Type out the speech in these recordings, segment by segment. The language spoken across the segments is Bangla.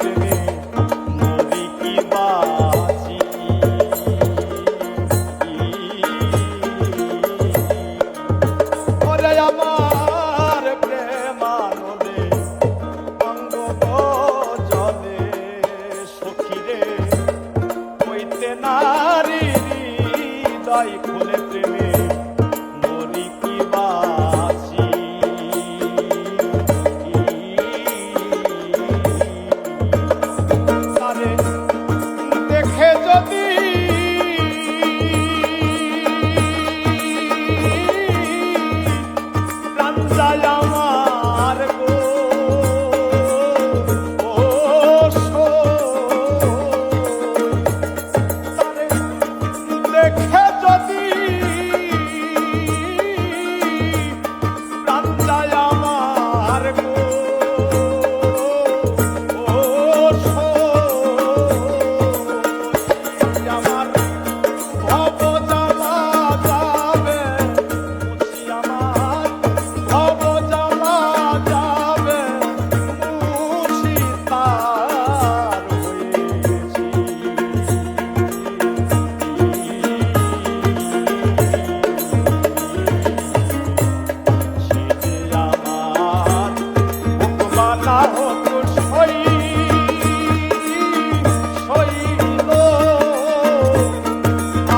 প্রেমে মরি কি বাঁচি। ওরে আমার প্রেমানলে অঙ্গ জলে সখী রে হইতে নারী হৃদয় খুলে প্রেমে মরি কি বাঁচি। তারে দেখে যদি প্রাণ যায় আমার গো, তারে দেখে যদি প্রাণ যায় আমার গো, আমার ভব জ্বালা যাবে মুছি, আমার ভব জ্বালা যাবে মুছি, তার হয়েছি। সে যে আমার ভগবানা হোক সইল,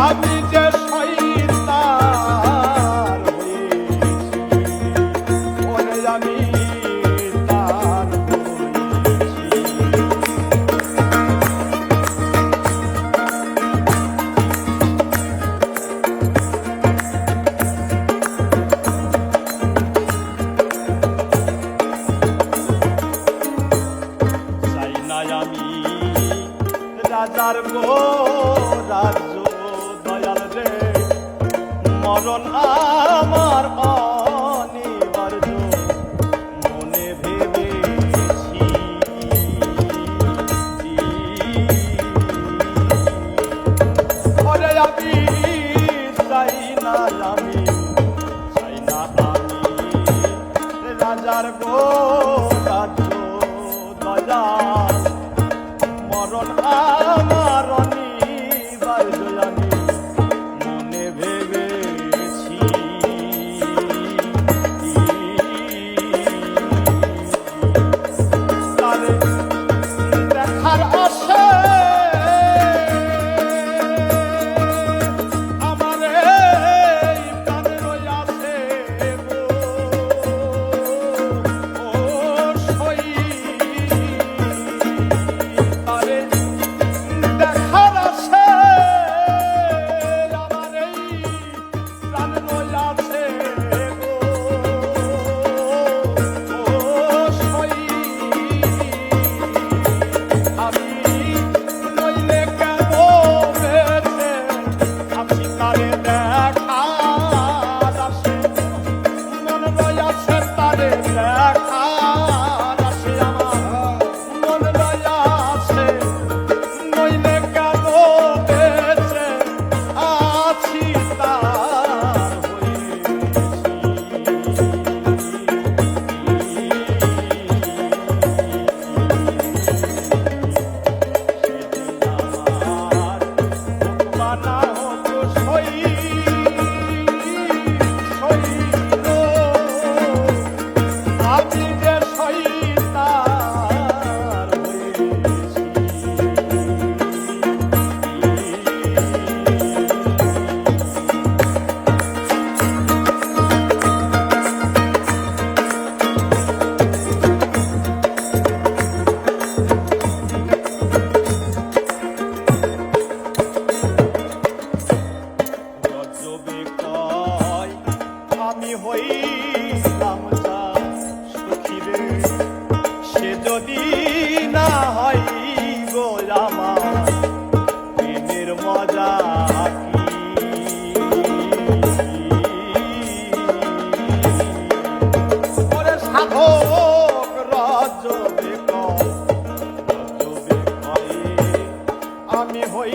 আমি যে শয়তান হয়েছি, ওরে আমি তার হয়েছি। চাই না আমি রাজার গো রাজ্য দয়াল রে, মরণ আমার অনিবার্য মনে ভেবেছি। ওরে আমি চাই না, আমি চাই না আমি রাজার গো রাজ্য দয়াল, মরণ আমার অনিবার্য আমি মনে ভেবেছি। তারে দেখার আশা আমার এই প্রাণে রইয়াছে গো, তারে দেখার আশা আমার এই প্রাণে রইয়াছে গো, আমি নইলে কেন বেঁচে আছি, তারে দেখার আশে মন রইয়াছে, তারে দেখার আশে আমার মন রইয়াছে, নইলে কেন বেঁচে আছি, তার আমি হইলাম যা সখী রে, সে যদি না হয় গো আমার প্রেমের মজা কি। ওরে সাধক রজবে কয় আমি হই